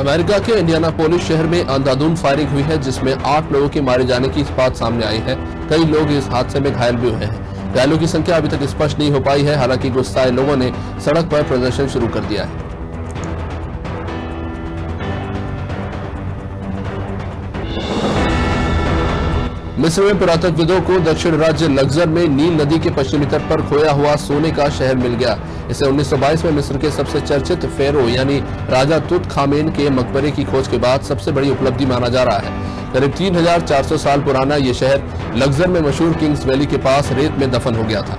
America के Indianapolis शहर में अंधाधुंध फायरिंग हुई है, जिसमें 8 लोगों के मारे जाने की बात सामने आई है। कई लोग इस हादसे में घायल भी हुए हैं। घायलों की संख्या अभी तक स्पष्ट नहीं हो पाई है। हालांकि गुस्साए लोगों ने सड़क पर प्रदर्शन शुरू कर दिया है। मिस्र में पुरातत्वविदों को दक्षिण राज्य लग्जर में नील नदी के पश्चिमी तट पर खोया हुआ सोने का शहर मिल गया। इसे 1922 में मिस्र के सबसे चर्चित फेरो यानी राजा तुत खामेन के मकबरे की खोज के बाद सबसे बड़ी उपलब्धि माना जा रहा है। करीब 3400 साल पुराना ये शहर लग्जर में मशहूर किंग्स वैली के पास रेत में दफन हो गया था।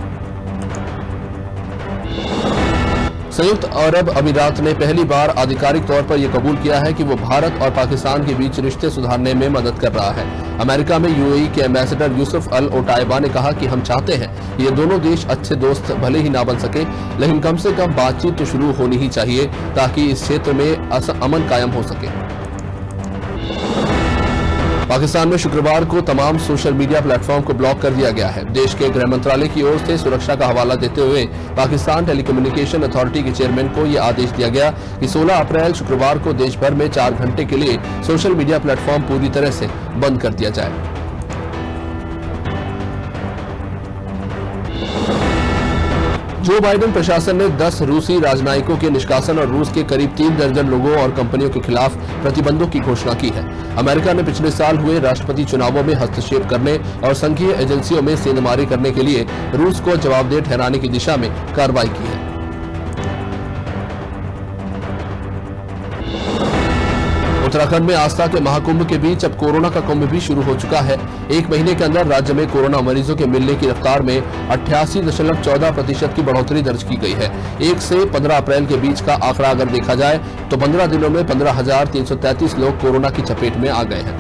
संयुक्त अरब अमीरात ने पहली बार आधिकारिक तौर पर यह कबूल किया है कि वो भारत और पाकिस्तान के बीच रिश्ते सुधारने में मदद कर रहा है। अमेरिका में यूएई के एम्बेसडर यूसुफ अल ओटाइबा ने कहा कि हम चाहते हैं ये दोनों देश अच्छे दोस्त भले ही ना बन सके, लेकिन कम से कम बातचीत तो शुरू होनी ही चाहिए ताकि इस क्षेत्र में अमन कायम हो सके। पाकिस्तान में शुक्रवार को तमाम सोशल मीडिया प्लेटफॉर्म को ब्लॉक कर दिया गया है। देश के गृह मंत्रालय की ओर से सुरक्षा का हवाला देते हुए पाकिस्तान टेलीकम्युनिकेशन अथॉरिटी के चेयरमैन को यह आदेश दिया गया कि 16 अप्रैल शुक्रवार को देश भर में 4 घंटे के लिए सोशल मीडिया प्लेटफॉर्म पूरी तरह से बंद कर दिया जाए। जो बाइडेन प्रशासन ने 10 रूसी राजनयिकों के निष्कासन और रूस के करीब 3 दर्जन लोगों और कंपनियों के खिलाफ प्रतिबंधों की घोषणा की है। अमेरिका ने पिछले साल हुए राष्ट्रपति चुनावों में हस्तक्षेप करने और संघीय एजेंसियों में सेंधमारी करने के लिए रूस को जवाबदेह ठहराने की दिशा में कार्रवाई की है। उत्तराखंड में आस्था के महाकुंभ के बीच अब कोरोना का कुंभ भी शुरू हो चुका है। 1 महीने के अंदर राज्य में कोरोना मरीजों के मिलने की रफ्तार में 88.14% की बढ़ोतरी दर्ज की गई है। 1 से 15 अप्रैल के बीच का आंकड़ा अगर देखा जाए तो 15 दिनों में 15,333 लोग कोरोना की चपेट में आ गए हैं।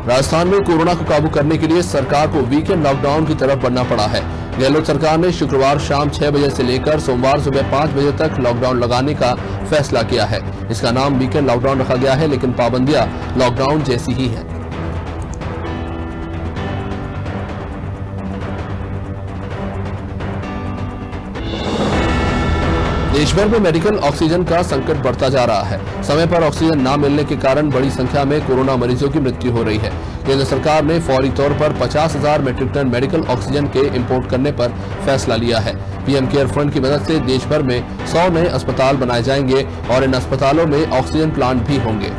राजस्थान में कोरोना को काबू करने के लिए सरकार को वीकेंड लॉकडाउन की तरफ बढ़ना पड़ा है। गहलोत सरकार ने शुक्रवार शाम 6 बजे से लेकर सोमवार सुबह 5 बजे तक लॉकडाउन लगाने का फैसला किया है। इसका नाम वीकेंड लॉकडाउन रखा गया है, लेकिन पाबंदियां लॉकडाउन जैसी ही हैं। देश भर में मेडिकल ऑक्सीजन का संकट बढ़ता जा रहा है। समय पर ऑक्सीजन न मिलने के कारण बड़ी संख्या में कोरोना मरीजों की मृत्यु हो रही है। केंद्र सरकार ने फौरी तौर पर 50,000 मेट्रिक टन मेडिकल ऑक्सीजन के इंपोर्ट करने पर फैसला लिया है। पीएम केयर फंड की मदद से देश भर में 100 नए अस्पताल बनाए जाएंगे और इन अस्पतालों में ऑक्सीजन प्लांट भी होंगे।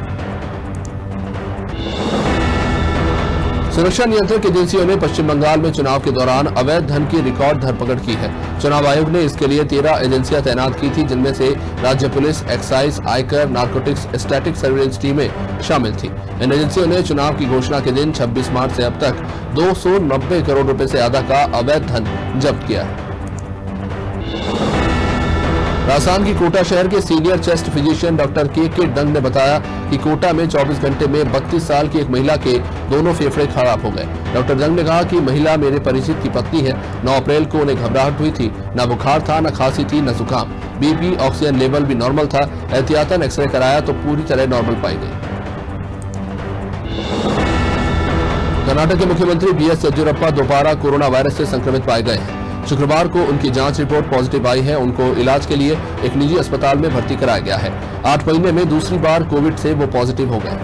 सुरक्षा नियंत्रक एजेंसियों ने पश्चिम बंगाल में चुनाव के दौरान अवैध धन की रिकॉर्ड धरपकड़ की है। चुनाव आयोग ने इसके लिए 13 एजेंसियां तैनात की थी, जिनमें से राज्य पुलिस, एक्साइज, आयकर, नारकोटिक्स, स्टैटिक सर्विलेंस टीमें शामिल थी। इन एजेंसियों ने चुनाव की घोषणा के दिन 26 मार्च से अब तक 290 करोड़ रुपए से ज्यादा का अवैध धन जब्त किया है। राजस्थान की कोटा शहर के सीनियर चेस्ट फिजिशियन डॉक्टर के डंग ने बताया कि कोटा में 24 घंटे में 32 साल की एक महिला के दोनों फेफड़े खराब हो गए। डॉक्टर डंग ने कहा कि महिला मेरे परिचित की पत्नी है। 9 अप्रैल को उन्हें घबराहट हुई थी, न बुखार था, न खांसी थी, न जुकाम। बीपी, ऑक्सीजन लेवल भी नॉर्मल था। एहतियातन एक्सरे कराया तो पूरी तरह नॉर्मल पाई गई। कर्नाटक के मुख्यमंत्री बीएस येदियुरप्पा दोबारा कोरोना वायरस से संक्रमित पाए गए हैं। शुक्रवार को उनकी जांच रिपोर्ट पॉजिटिव आई है। उनको इलाज के लिए एक निजी अस्पताल में भर्ती कराया गया है। 8 महीने में दूसरी बार कोविड से वो पॉजिटिव हो गए।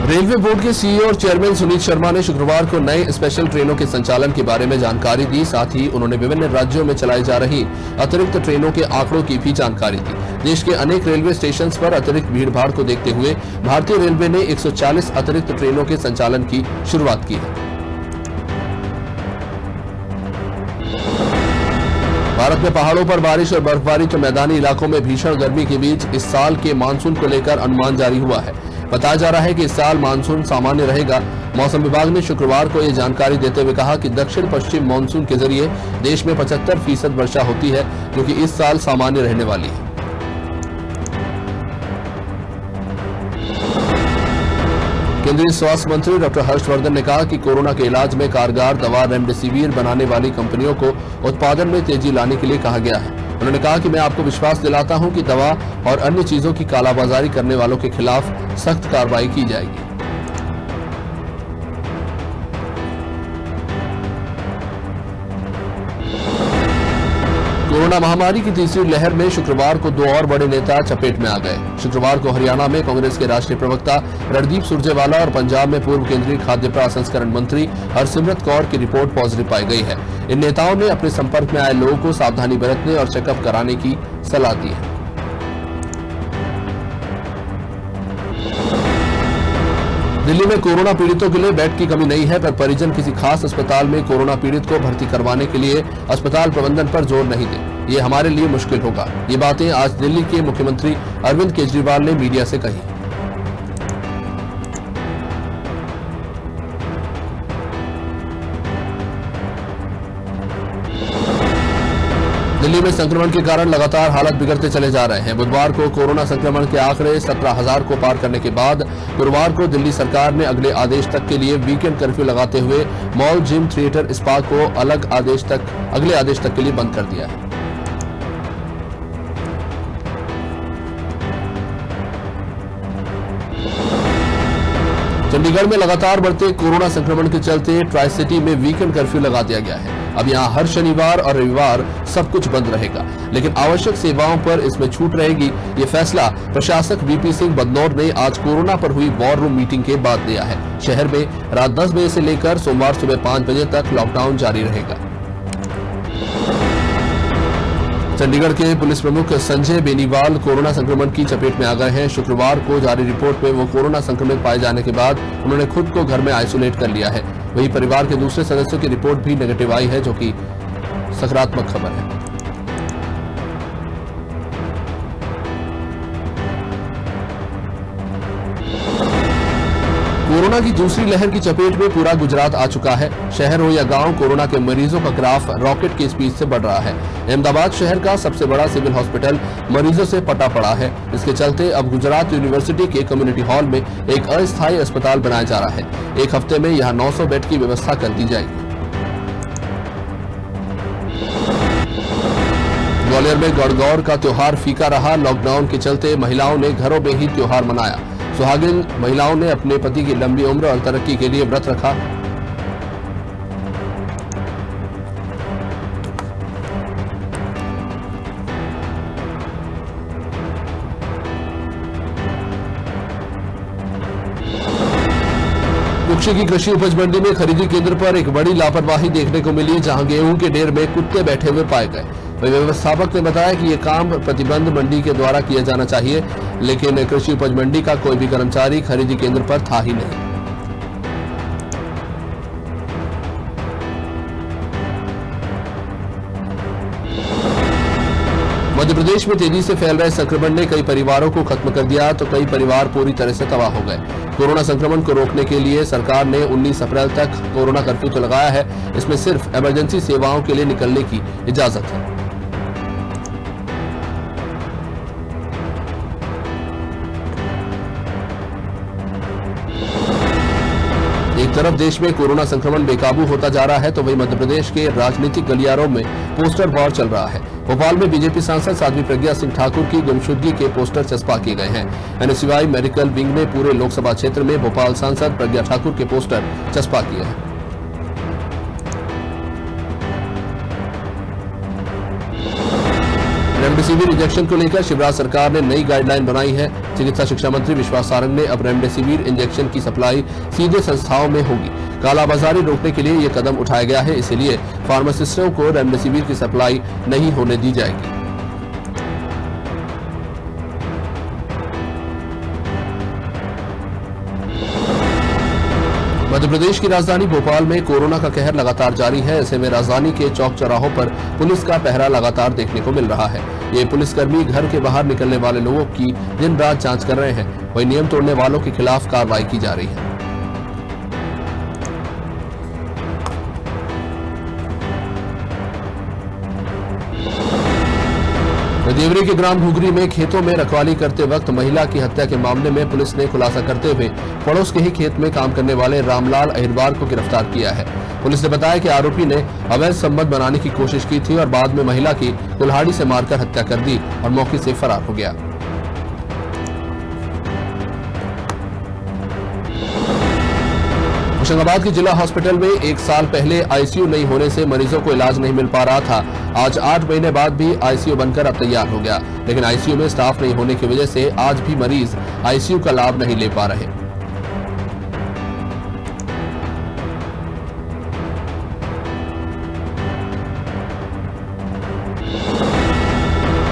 रेलवे बोर्ड के सीईओ और चेयरमैन सुनीत शर्मा ने शुक्रवार को नए स्पेशल ट्रेनों के संचालन के बारे में जानकारी दी। साथ ही उन्होंने विभिन्न राज्यों में चलाई जा रही अतिरिक्त ट्रेनों के आंकड़ों की भी जानकारी दी। देश के अनेक रेलवे स्टेशन पर अतिरिक्त भीड़भाड़ को देखते हुए भारतीय रेलवे ने 140 अतिरिक्त ट्रेनों के संचालन की शुरुआत की है। भारत में पहाड़ों पर बारिश और बर्फबारी तो मैदानी इलाकों में भीषण गर्मी के बीच इस साल के मानसून को लेकर अनुमान जारी हुआ है। बताया जा रहा है कि इस साल मानसून सामान्य रहेगा। मौसम विभाग ने शुक्रवार को यह जानकारी देते हुए कहा कि दक्षिण पश्चिम मानसून के जरिए देश में 75% वर्षा होती है, जो कि इस साल सामान्य रहने वाली है। केंद्रीय स्वास्थ्य मंत्री डॉक्टर हर्षवर्धन ने कहा कि कोरोना के इलाज में कारगर दवा रेमडेसिविर बनाने वाली कंपनियों को उत्पादन में तेजी लाने के लिए कहा गया है। उन्होंने कहा कि मैं आपको विश्वास दिलाता हूं कि दवा और अन्य चीजों की कालाबाजारी करने वालों के खिलाफ सख्त कार्रवाई की जाएगी। कोरोना महामारी की तीसरी लहर में शुक्रवार को 2 और बड़े नेता चपेट में आ गए। शुक्रवार को हरियाणा में कांग्रेस के राष्ट्रीय प्रवक्ता रणदीप सुरजेवाला और पंजाब में पूर्व केंद्रीय खाद्य प्रसंस्करण मंत्री हरसिमरत कौर की रिपोर्ट पॉजिटिव पाई गई है। इन नेताओं ने अपने संपर्क में आए लोगों को सावधानी बरतने और चेकअप कराने की सलाह दी है। दिल्ली में कोरोना पीड़ितों के लिए बेड की कमी नहीं है, पर परिजन किसी खास अस्पताल में कोरोना पीड़ित को भर्ती करवाने के लिए अस्पताल प्रबंधन पर जोर नहीं दे। ये हमारे लिए मुश्किल होगा। ये बातें आज दिल्ली के मुख्यमंत्री अरविंद केजरीवाल ने मीडिया से कही। दिल्ली में संक्रमण के कारण लगातार हालत बिगड़ते चले जा रहे हैं। बुधवार को कोरोना संक्रमण के आंकड़े 17,000 को पार करने के बाद गुरुवार को दिल्ली सरकार ने अगले आदेश तक के लिए वीकेंड कर्फ्यू लगाते हुए मॉल, जिम, थिएटर, स्पा को अगले आदेश तक के लिए बंद कर दिया है। चंडीगढ़ में लगातार बढ़ते कोरोना संक्रमण के चलते ट्राई सिटी में वीकेंड कर्फ्यू लगा दिया गया है। अब यहां हर शनिवार और रविवार सब कुछ बंद रहेगा, लेकिन आवश्यक सेवाओं पर इसमें छूट रहेगी। ये फैसला प्रशासक वीपी सिंह बदनौर ने आज कोरोना पर हुई वॉर रूम मीटिंग के बाद लिया है। शहर में रात 10 बजे से लेकर सोमवार सुबह 5 बजे तक लॉकडाउन जारी रहेगा। चंडीगढ़ के पुलिस प्रमुख संजय बेनीवाल कोरोना संक्रमण की चपेट में आ गए हैं। शुक्रवार को जारी रिपोर्ट में वो कोरोना संक्रमित पाए जाने के बाद उन्होंने खुद को घर में आइसोलेट कर लिया है। वहीं परिवार के दूसरे सदस्यों की रिपोर्ट भी नेगेटिव आई है, जो कि सकारात्मक खबर है। कोरोना की दूसरी लहर की चपेट में पूरा गुजरात आ चुका है। शहर हो या गांव, कोरोना के मरीजों का ग्राफ रॉकेट की स्पीड से बढ़ रहा है। अहमदाबाद शहर का सबसे बड़ा सिविल हॉस्पिटल मरीजों से पटा पड़ा है। इसके चलते अब गुजरात यूनिवर्सिटी के कम्युनिटी हॉल में एक अस्थायी अस्पताल बनाया जा रहा है। एक हफ्ते में यहां 900 बेड की व्यवस्था कर दी जाएगी। ग्वालियर में गणगौर का त्योहार फीका रहा। लॉकडाउन के चलते महिलाओं ने घरों में ही त्योहार मनाया। सुहागिन महिलाओं ने अपने पति की लंबी उम्र और तरक्की के लिए व्रत रखा। कुक्षी की कृषि उपज मंडी में खरीदी केंद्र पर एक बड़ी लापरवाही देखने को मिली, जहां गेहूं के ढेर में कुत्ते बैठे हुए पाए गए। व्यवस्थापक ने बताया कि यह काम प्रतिबंध मंडी के द्वारा किया जाना चाहिए, लेकिन कृषि उपज मंडी का कोई भी कर्मचारी खरीदी केंद्र पर था ही नहीं। मध्य प्रदेश में तेजी से फैल रहे संक्रमण ने कई परिवारों को खत्म कर दिया, तो कई परिवार पूरी तरह से तबाह हो गए। कोरोना संक्रमण को रोकने के लिए सरकार ने 19 अप्रैल तक कोरोना कर्फ्यू तो लगाया है। इसमें सिर्फ इमरजेंसी सेवाओं के लिए निकलने की इजाजत है। एक तरफ देश में कोरोना संक्रमण बेकाबू होता जा रहा है, तो वहीं मध्य प्रदेश के राजनीतिक गलियारों में पोस्टर वॉर चल रहा है। भोपाल में बीजेपी सांसद साध्वी प्रज्ञा सिंह ठाकुर की गुमशुदगी के पोस्टर चस्पा किए गए हैं। एनएसयूआई मेडिकल विंग ने पूरे लोकसभा क्षेत्र में भोपाल सांसद प्रज्ञा ठाकुर के पोस्टर चस्पा किए हैं। रेमडेसिविर इंजेक्शन को लेकर शिवराज सरकार ने नई गाइडलाइन बनाई है। चिकित्सा शिक्षा मंत्री विश्वास सारंग ने अब रेमडेसिविर इंजेक्शन की सप्लाई सीधे संस्थाओं में होगी। कालाबाजारी रोकने के लिए यह कदम उठाया गया है, इसलिए फार्मासिस्टों को रेमडेसिविर की सप्लाई नहीं होने दी जाएगी। मध्य प्रदेश की राजधानी भोपाल में कोरोना का कहर लगातार जारी है। ऐसे में राजधानी के चौक चौराहों पर पुलिस का पहरा लगातार देखने को मिल रहा है। ये पुलिसकर्मी घर के बाहर निकलने वाले लोगों की दिन रात जांच कर रहे हैं। वहीं नियम तोड़ने वालों के खिलाफ कार्रवाई की जा रही है। देवरी के ग्राम घुघरी में खेतों में रखवाली करते वक्त महिला की हत्या के मामले में पुलिस ने खुलासा करते हुए पड़ोस के ही खेत में काम करने वाले रामलाल अहिरवार को गिरफ्तार किया है। पुलिस ने बताया कि आरोपी ने अवैध संबंध बनाने की कोशिश की थी और बाद में महिला की कुल्हाड़ी से मारकर हत्या कर दी और मौके से फरार हो गया। होशंगाबाद के जिला हॉस्पिटल में 1 साल पहले आईसीयू नहीं होने से मरीजों को इलाज नहीं मिल पा रहा था। आज 8 महीने बाद भी आईसीयू बनकर अब तैयार हो गया, लेकिन आईसीयू में स्टाफ नहीं होने की वजह से आज भी मरीज आईसीयू का लाभ नहीं ले पा रहे।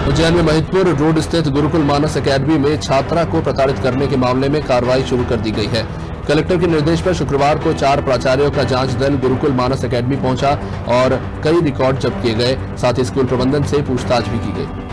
उज्जैन में महिदपुर रोड स्थित गुरुकुल मानस एकेडमी में छात्रा को प्रताड़ित करने के मामले में कार्रवाई शुरू कर दी गई है। कलेक्टर के निर्देश पर शुक्रवार को 4 प्राचार्यों का जांच दल गुरुकुल मानस एकेडमी पहुंचा और कई रिकॉर्ड जब्त किए गए। साथ ही स्कूल प्रबंधन से पूछताछ भी की गई।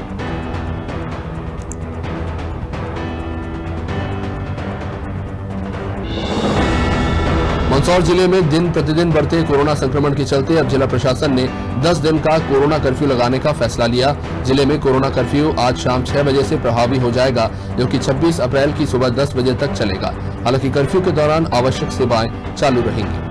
मंदसौर जिले में दिन प्रतिदिन बढ़ते कोरोना संक्रमण के चलते अब जिला प्रशासन ने 10 दिन का कोरोना कर्फ्यू लगाने का फैसला लिया। जिले में कोरोना कर्फ्यू आज शाम 6 बजे से प्रभावी हो जाएगा, जो कि 26 अप्रैल की सुबह 10 बजे तक चलेगा। हालांकि कर्फ्यू के दौरान आवश्यक सेवाएं चालू रहेंगी।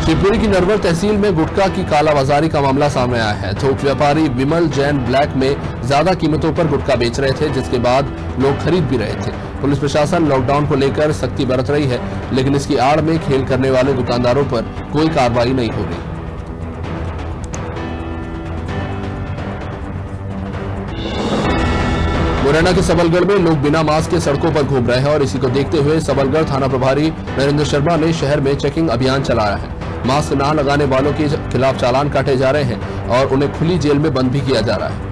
शिवपुरी की नरवर तहसील में गुटखा की कालाबाजारी का मामला सामने आया है। थोक व्यापारी विमल जैन ब्लैक में ज्यादा कीमतों पर गुटखा बेच रहे थे, जिसके बाद लोग खरीद भी रहे थे। पुलिस प्रशासन लॉकडाउन को लेकर सख्ती बरत रही है, लेकिन इसकी आड़ में खेल करने वाले दुकानदारों पर कोई कार्रवाई नहीं हो रही। मुरैना के सबलगढ़ में लोग बिना मास्क के सड़कों पर घूम रहे हैं और इसी को देखते हुए सबलगढ़ थाना प्रभारी नरेंद्र शर्मा ने शहर में चेकिंग अभियान चलाया है। मास्क न लगाने वालों के खिलाफ चालान काटे जा रहे हैं और उन्हें खुली जेल में बंद भी किया जा रहा है।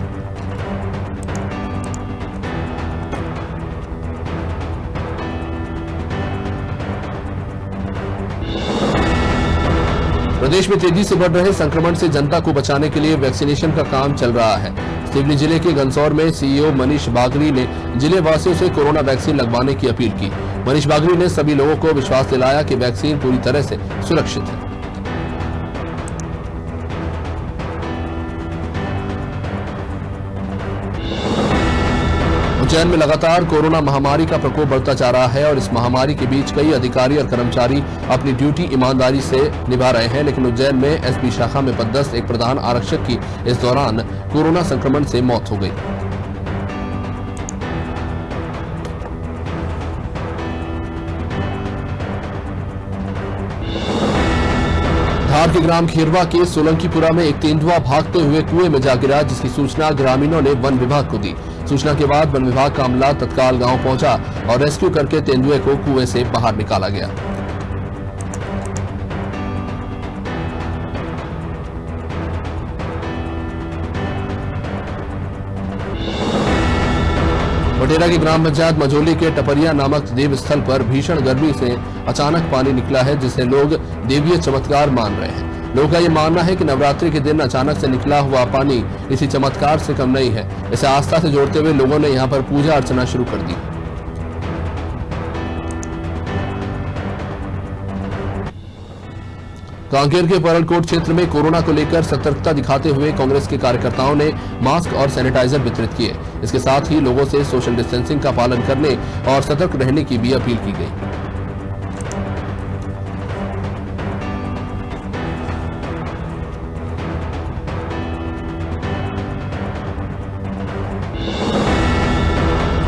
प्रदेश में तेजी से बढ़ रहे संक्रमण से जनता को बचाने के लिए वैक्सीनेशन का काम चल रहा है। सिवनी जिले के गंसौर में सीईओ मनीष बागरी ने जिले वासियों से कोरोना वैक्सीन लगवाने की अपील की। मनीष बागरी ने सभी लोगों को विश्वास दिलाया कि वैक्सीन पूरी तरह से सुरक्षित है। उज्जैन में लगातार कोरोना महामारी का प्रकोप बढ़ता जा रहा है और इस महामारी के बीच कई अधिकारी और कर्मचारी अपनी ड्यूटी ईमानदारी से निभा रहे हैं, लेकिन उज्जैन में एसपी शाखा में पदस्थ एक प्रधान आरक्षक की इस दौरान कोरोना संक्रमण से मौत हो गई। धार के ग्राम खीरवा के सोलंकीपुरा में एक तेंदुआ भागते हुए कुएं में जा गिरा, जिसकी सूचना ग्रामीणों ने वन विभाग को दी। सूचना के बाद वन विभाग का अमला तत्काल गांव पहुंचा और रेस्क्यू करके तेंदुए को कुएं से बाहर निकाला गया। बटेरा की ग्राम पंचायत मझोली के टपरिया नामक देव स्थल पर भीषण गर्मी से अचानक पानी निकला है, जिसे लोग देवीय चमत्कार मान रहे हैं। लोगों का ये मानना है कि नवरात्रि के दिन अचानक से निकला हुआ पानी इसी चमत्कार से कम नहीं है। इसे आस्था से जोड़ते हुए लोगों ने यहाँ पर पूजा अर्चना शुरू कर दी। कांकेर के परलकोट क्षेत्र में कोरोना को लेकर सतर्कता दिखाते हुए कांग्रेस के कार्यकर्ताओं ने मास्क और सैनिटाइजर वितरित किए। इसके साथ ही लोगों से सोशल डिस्टेंसिंग का पालन करने और सतर्क रहने की भी अपील की गई।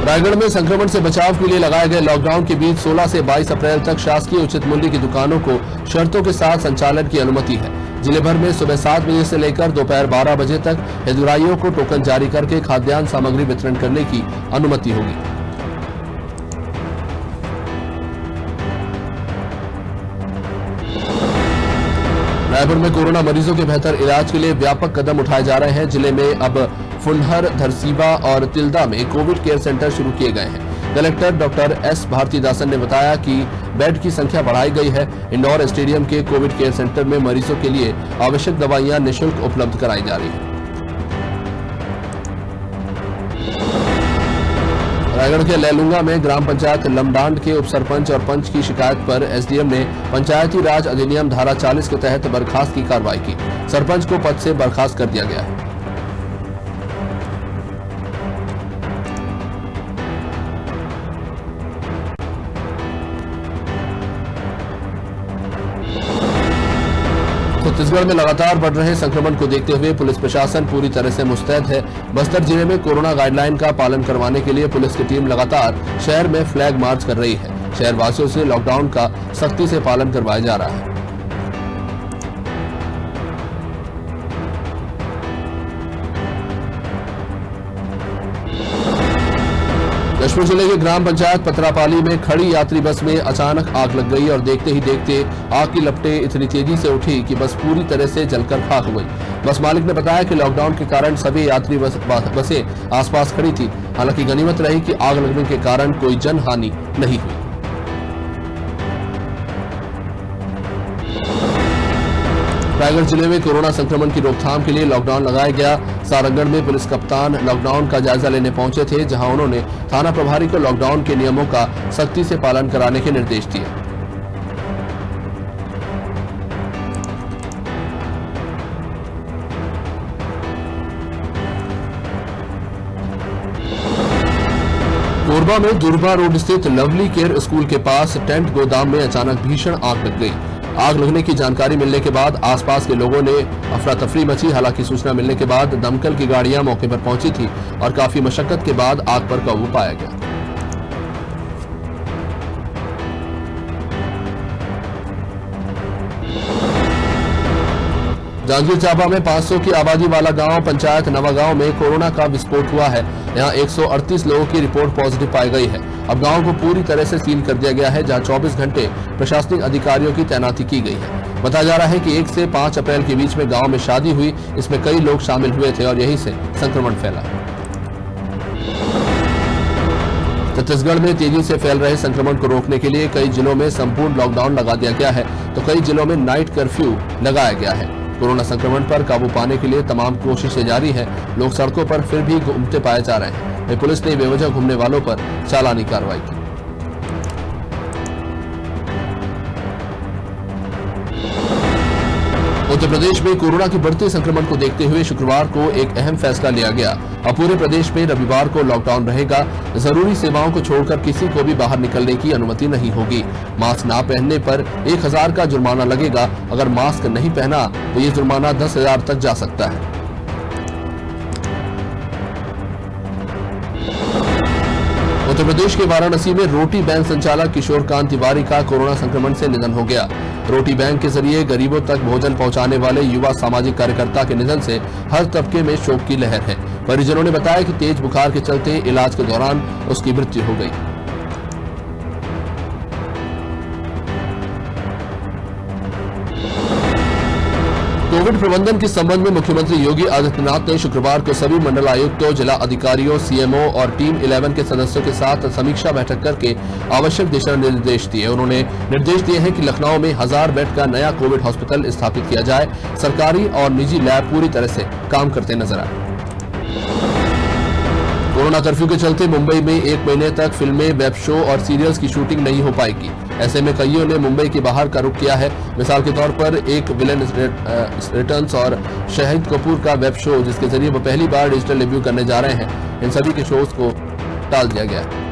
रायगढ़ में संक्रमण से बचाव के लिए लगाए गए लॉकडाउन के बीच 16 से 22 अप्रैल तक शासकीय उचित मूल्य की दुकानों को शर्तों के साथ संचालन की अनुमति है। जिले भर में सुबह 7 बजे से लेकर दोपहर 12 बजे तक हितग्राहियों को टोकन जारी करके खाद्यान्न सामग्री वितरण करने की अनुमति होगी। रायपुर में कोरोना मरीजों के बेहतर इलाज के लिए व्यापक कदम उठाए जा रहे हैं। जिले में अब फुंडहर, धरसीवा और तिल्दा में कोविड केयर सेंटर शुरू किए गए हैं। कलेक्टर डॉक्टर एस भारतीदासन ने बताया कि बेड की संख्या बढ़ाई गई है। इंदौर स्टेडियम के कोविड केयर सेंटर में मरीजों के लिए आवश्यक दवाइयां निःशुल्क उपलब्ध कराई जा रही है। रायगढ़ के लैलूंगा में ग्राम पंचायत लमडांड के उप सरपंच और पंच की शिकायत पर एसडीएम ने पंचायती राज अधिनियम धारा 40 के तहत बर्खास्त की कार्रवाई की। सरपंच को पद से बर्खास्त कर दिया गया है। छत्तीसगढ़ में लगातार बढ़ रहे संक्रमण को देखते हुए पुलिस प्रशासन पूरी तरह से मुस्तैद है। बस्तर जिले में कोरोना गाइडलाइन का पालन करवाने के लिए पुलिस की टीम लगातार शहर में फ्लैग मार्च कर रही है। शहर वासियों से लॉकडाउन का सख्ती से पालन करवाया जा रहा है। जशपुर जिले के ग्राम पंचायत पतरापाली में खड़ी यात्री बस में अचानक आग लग गई और देखते ही देखते आग की लपटें इतनी तेजी से उठी कि बस पूरी तरह से जलकर खाक हो गई। बस मालिक ने बताया कि लॉकडाउन के कारण सभी यात्री बसें आसपास खड़ी थी। हालांकि गनीमत रही कि आग लगने के कारण कोई जनहानि नहीं हुई। रायगढ़ जिले में कोरोना संक्रमण की रोकथाम के लिए लॉकडाउन लगाया गया। सारंगगढ़ में पुलिस कप्तान लॉकडाउन का जायजा लेने पहुंचे थे, जहां उन्होंने थाना प्रभारी को लॉकडाउन के नियमों का सख्ती से पालन कराने के निर्देश दिए। कोरबा में दुर्बा रोड स्थित लवली केयर स्कूल के पास टेंट गोदाम में अचानक भीषण आग लग गई। आग लगने की जानकारी मिलने के बाद आसपास के लोगों ने अफरा तफरी मची। हालांकि सूचना मिलने के बाद दमकल की गाड़ियां मौके पर पहुंची थी और काफी मशक्कत के बाद आग पर काबू पाया गया। जांजगीर चांपा में 500 की आबादी वाला गांव पंचायत नवागांव में कोरोना का विस्फोट हुआ है। यहां 138 लोगों की रिपोर्ट पॉजिटिव पाई गई है। अब गांव को पूरी तरह से सील कर दिया गया है, जहां 24 घंटे प्रशासनिक अधिकारियों की तैनाती की गई है। बताया जा रहा है कि 1 से 5 अप्रैल के बीच में गांव में शादी हुई। इसमें कई लोग शामिल हुए थे और यहीं से संक्रमण फैला। छत्तीसगढ़ में तेजी से फैल रहे संक्रमण को रोकने के लिए कई जिलों में संपूर्ण लॉकडाउन लगा दिया गया है, तो कई जिलों में नाइट कर्फ्यू लगाया गया है। कोरोना संक्रमण पर काबू पाने के लिए तमाम कोशिशें जारी हैं। लोग सड़कों पर फिर भी घूमते पाए जा रहे हैं। पुलिस ने बेवजह घूमने वालों पर चालानी कार्रवाई की। उत्तर प्रदेश में कोरोना की बढ़ते संक्रमण को देखते हुए शुक्रवार को एक अहम फैसला लिया गया। अब पूरे प्रदेश में रविवार को लॉकडाउन रहेगा। जरूरी सेवाओं को छोड़कर किसी को भी बाहर निकलने की अनुमति नहीं होगी। मास्क ना पहनने पर 1000 का जुर्माना लगेगा। अगर मास्क नहीं पहना तो ये जुर्माना 10,000 तक जा सकता है। उत्तर प्रदेश के वाराणसी में रोटी बैंक संचालक किशोर कांत तिवारी का कोरोना संक्रमण से निधन हो गया। रोटी बैंक के जरिए गरीबों तक भोजन पहुंचाने वाले युवा सामाजिक कार्यकर्ता के निधन से हर तबके में शोक की लहर है। परिजनों ने बताया कि तेज बुखार के चलते इलाज के दौरान उसकी मृत्यु हो गई। कोविड प्रबंधन के संबंध में मुख्यमंत्री योगी आदित्यनाथ ने शुक्रवार को सभी मंडल आयुक्तों, जिला अधिकारियों, सीएमओ और टीम 11 के सदस्यों के साथ समीक्षा बैठक करके आवश्यक दिशा निर्देश दिए। उन्होंने निर्देश दिए हैं कि लखनऊ में 1000 बेड का नया कोविड हॉस्पिटल स्थापित किया जाए। सरकारी और निजी लैब पूरी तरह से काम करते नजर आए। कोरोना कर्फ्यू के चलते मुंबई में 1 महीने तक फिल्में, वेब शो और सीरियल्स की शूटिंग नहीं हो पाएगी। ऐसे में कईयों ने मुंबई के बाहर का रुख किया है। मिसाल के तौर पर एक विलेन रिटर्न्स और शाहिद कपूर का वेब शो, जिसके जरिए वो पहली बार डिजिटल डेब्यू करने जा रहे हैं, इन सभी के शोज को टाल दिया गया है।